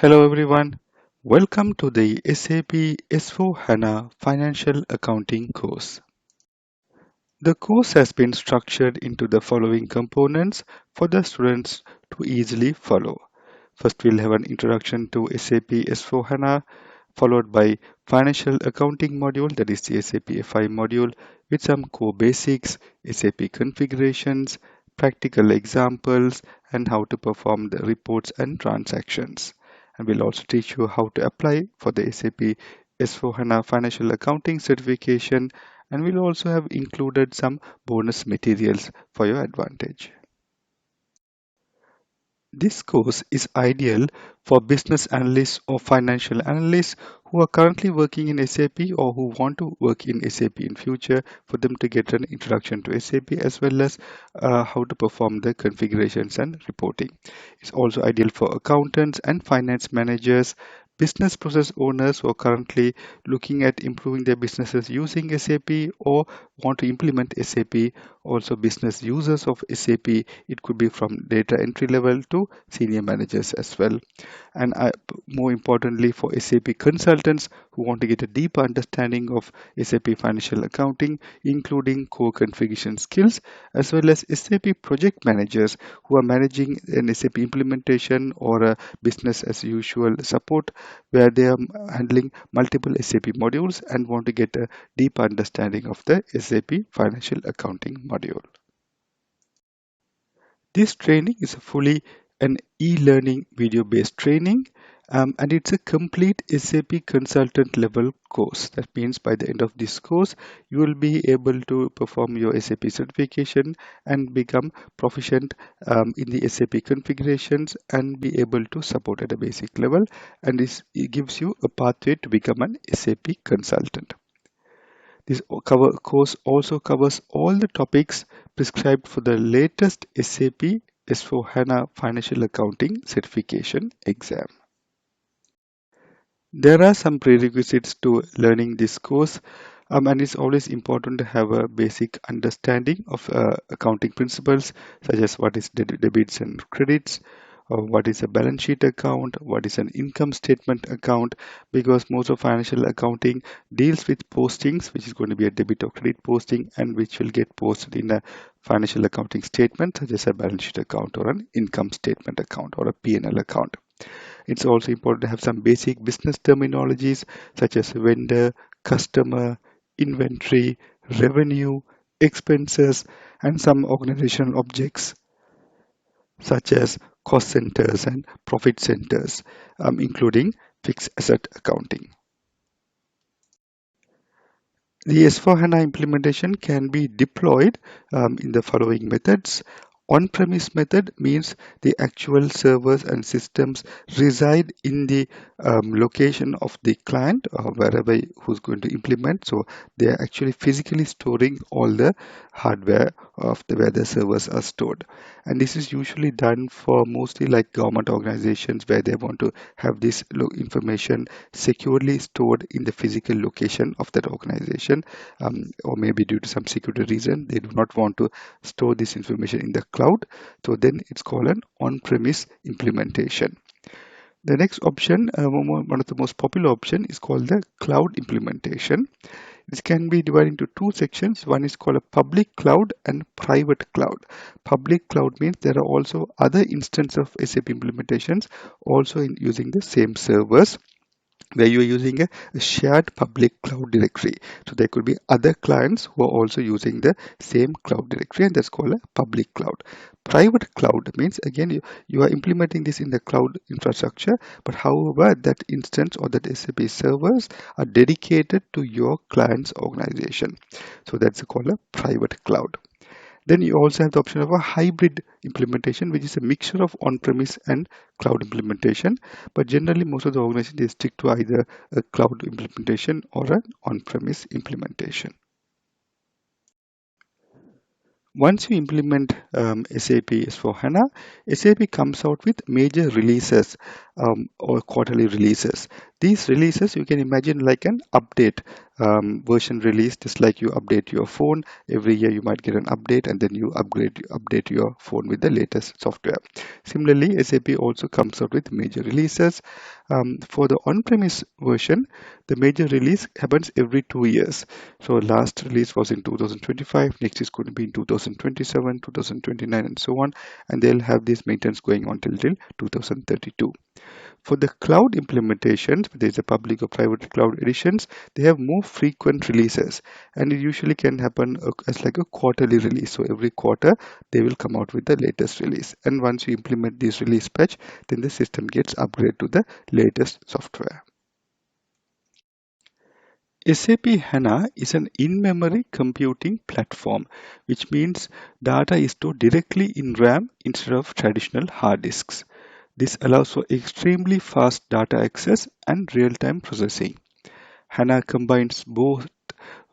Hello everyone, welcome to the SAP S/4HANA Financial Accounting course. The course has been structured into the following components for the students to easily follow. First, we'll have an introduction to SAP S/4HANA, followed by Financial Accounting module, that is the SAP FI module, with some core basics, SAP configurations, practical examples, and how to perform the reports and transactions. And we'll also teach you how to apply for the SAP S/4HANA Financial Accounting certification, and we'll also have included some bonus materials for your advantage. This course is ideal for business analysts or financial analysts who are currently working in SAP or who want to work in SAP in future, for them to get an introduction to SAP as well as how to perform the configurations and reporting. It's also ideal for accountants and finance managers, business process owners who are currently looking at improving their businesses using SAP or want to implement SAP, also business users of SAP. It could be from data entry level to senior managers as well. And more importantly, for SAP consultants who want to get a deeper understanding of SAP financial accounting, including core configuration skills, as well as SAP project managers who are managing an SAP implementation or a business as usual support, where they are handling multiple SAP modules and want to get a deep understanding of the SAP financial accounting module. This training is a fully an e-learning video-based training, and it's a complete SAP consultant level course. That means by the end of this course, you will be able to perform your SAP certification and become proficient in the SAP configurations and be able to support at a basic level. And it gives you a pathway to become an SAP consultant. This course also covers all the topics prescribed for the latest SAP S/4HANA Financial Accounting Certification exam. There are some prerequisites to learning this course, and it's always important to have a basic understanding of accounting principles, such as what is debits and credits, or what is a balance sheet account, what is an income statement account, because most of financial accounting deals with postings, which is going to be a debit or credit posting, and which will get posted in a financial accounting statement, such as a balance sheet account or an income statement account or a P&L account. It's also important to have some basic business terminologies such as vendor, customer, inventory, revenue, expenses, and some organizational objects such as cost centers and profit centers, including fixed asset accounting. The S/4HANA implementation can be deployed in the following methods. On-premise method means the actual servers and systems reside in the location of the client or wherever who's going to implement. So they are actually physically storing all the hardware of where the servers are stored. And this is usually done for mostly like government organizations where they want to have this information securely stored in the physical location of that organization, or maybe due to some security reason they do not want to store this information in the cloud. So then it's called an on-premise implementation. The next option, one of the most popular option, is called the cloud implementation. This can be divided into two sections. One is called a public cloud and private cloud. Public cloud means there are also other instances of SAP implementations also in using the same servers, where you are using a shared public cloud directory. So there could be other clients who are also using the same cloud directory, and that's called a public cloud. Private cloud means again you are implementing this in the cloud infrastructure, but however that instance or that SAP servers are dedicated to your client's organization. So that's called a private cloud. Then you also have the option of a hybrid implementation, which is a mixture of on-premise and cloud implementation. But generally, most of the organizations they stick to either a cloud implementation or an on-premise implementation. Once you implement SAP S/4HANA, SAP comes out with major releases or quarterly releases. These releases you can imagine like an update version release, just like you update your phone. Every year you might get an update and then you update your phone with the latest software. Similarly, SAP also comes out with major releases. For the on-premise version, the major release happens every 2 years. So last release was in 2025, next is going to be in 2027, 2029, and so on. And they'll have this maintenance going on till 2032. For the cloud implementations, whether it's a public or private cloud editions, they have more frequent releases, and it usually can happen as like a quarterly release. So every quarter they will come out with the latest release, and once you implement this release patch, then the system gets upgraded to the latest software. SAP HANA is an in-memory computing platform, which means data is stored directly in RAM instead of traditional hard disks. This allows for extremely fast data access and real-time processing. HANA combines both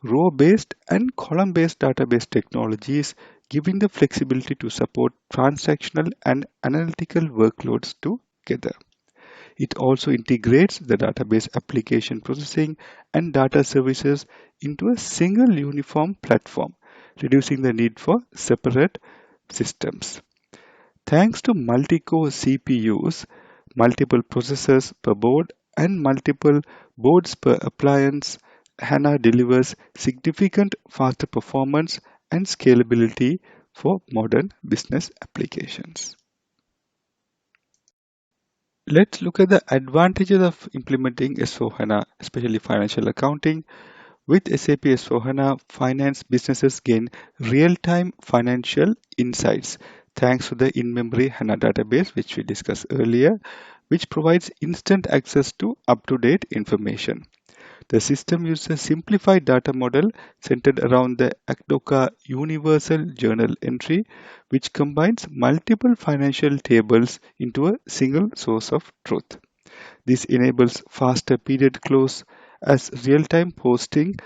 row-based and column-based database technologies, giving the flexibility to support transactional and analytical workloads together. It also integrates the database application processing and data services into a single uniform platform, reducing the need for separate systems. Thanks to multi-core CPUs, multiple processors per board, and multiple boards per appliance, HANA delivers significant faster performance and scalability for modern business applications. Let's look at the advantages of implementing S/4HANA, especially financial accounting. With SAP S/4HANA, finance businesses gain real-time financial insights thanks to the in-memory HANA database, which we discussed earlier, which provides instant access to up-to-date information. The system uses a simplified data model centered around the ACDOCA Universal Journal Entry, which combines multiple financial tables into a single source of truth. This enables faster period close as real-time posting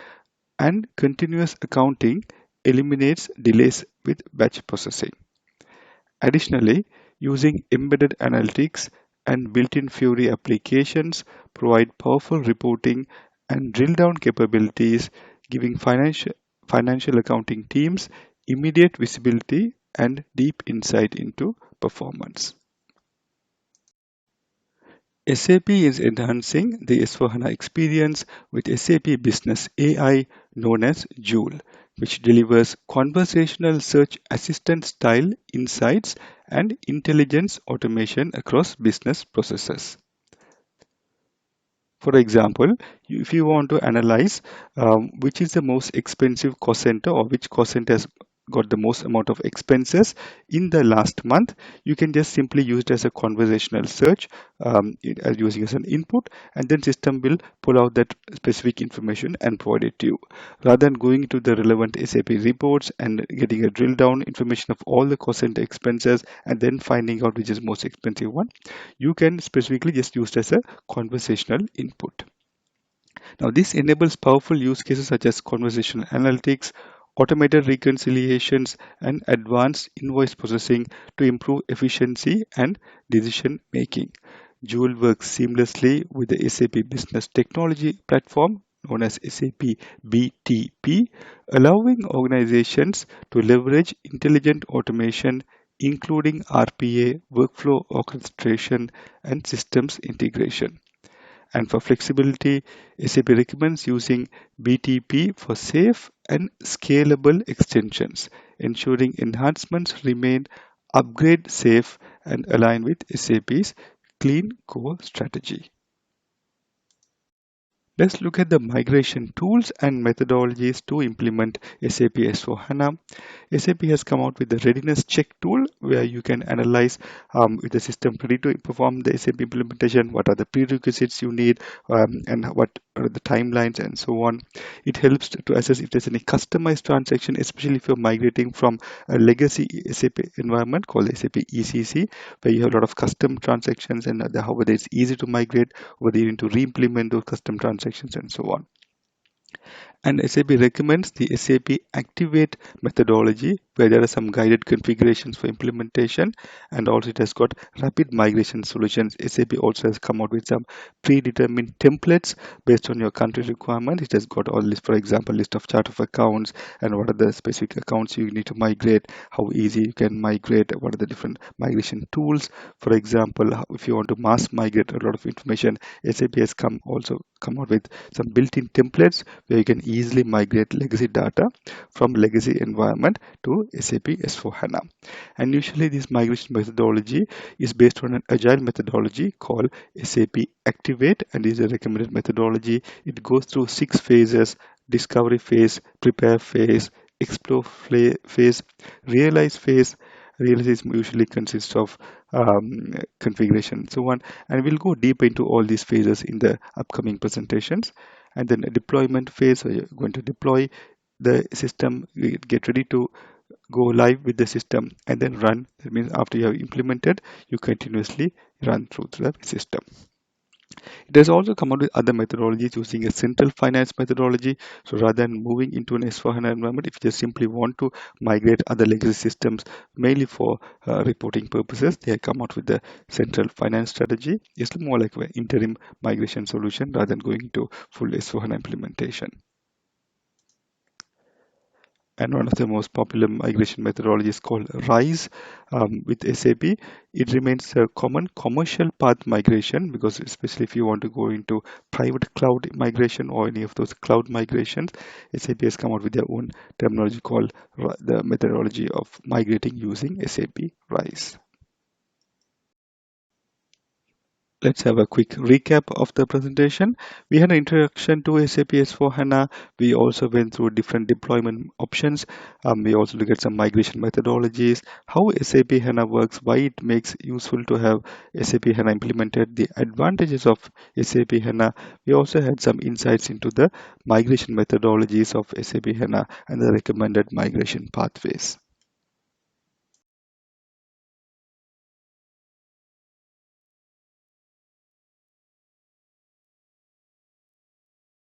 and continuous accounting eliminates delays with batch processing. Additionally, using embedded analytics and built-in Fury applications provide powerful reporting and drill-down capabilities, giving financial accounting teams immediate visibility and deep insight into performance. SAP is enhancing the S/4HANA experience with SAP Business AI known as Joule, which delivers conversational search assistant style insights and intelligence automation across business processes. For example, if you want to analyze which is the most expensive cost center or which cost center has got the most amount of expenses in the last month, you can just simply use it as a conversational search as using as an input, and then system will pull out that specific information and provide it to you. Rather than going to the relevant SAP reports and getting a drill down information of all the cost center expenses and then finding out which is most expensive one, you can specifically just use it as a conversational input. Now, this enables powerful use cases such as conversational analytics, automated reconciliations, and advanced invoice processing to improve efficiency and decision making. Joule works seamlessly with the SAP Business Technology Platform known as SAP BTP, allowing organizations to leverage intelligent automation, including RPA, workflow orchestration, and systems integration. And for flexibility, SAP recommends using BTP for safe and scalable extensions, ensuring enhancements remain upgrade safe and align with SAP's clean core strategy. Let's look at the migration tools and methodologies to implement SAP S/4HANA. SAP has come out with the readiness check tool where you can analyze with the system ready to perform the SAP implementation, what are the prerequisites you need, and what are the timelines and so on. It helps to assess if there's any customized transaction, especially if you're migrating from a legacy SAP environment called SAP ECC, where you have a lot of custom transactions and whether it's easy to migrate, whether you need to re-implement those custom transactions and so on. And SAP recommends the SAP Activate methodology, where there are some guided configurations for implementation, and also it has got rapid migration solutions. SAP also has come out with some predetermined templates based on your country requirement. It has got all list, for example, list of chart of accounts and what are the specific accounts you need to migrate, how easy you can migrate, what are the different migration tools. For example, if you want to mass migrate a lot of information, SAP has come out with some built-in templates where you can easily migrate legacy data from legacy environment to SAP S/4HANA. And usually this migration methodology is based on an agile methodology called SAP Activate, and is a recommended methodology. It goes through 6 phases: discovery phase, prepare phase, explore phase, realize phase. Realize usually consists of configuration and so on. And we'll go deep into all these phases in the upcoming presentations. And then a deployment phase, where you're going to deploy the system, get ready to go live with the system, and then run. That means after you have implemented, you continuously run through the system. It has also come out with other methodologies using a central finance methodology. So rather than moving into an S4HANA environment, if you just simply want to migrate other legacy systems, mainly for reporting purposes, they have come out with the central finance strategy. It's more like an interim migration solution rather than going to full S4HANA implementation. And one of the most popular migration methodologies called RISE with SAP. It remains a common commercial path migration, because especially if you want to go into private cloud migration or any of those cloud migrations, SAP has come out with their own terminology called the methodology of migrating using SAP RISE. Let's have a quick recap of the presentation. We had an introduction to SAP S/4HANA. We also went through different deployment options. We also looked at some migration methodologies, how SAP HANA works, why it makes useful to have SAP HANA implemented, the advantages of SAP HANA. We also had some insights into the migration methodologies of SAP HANA and the recommended migration pathways.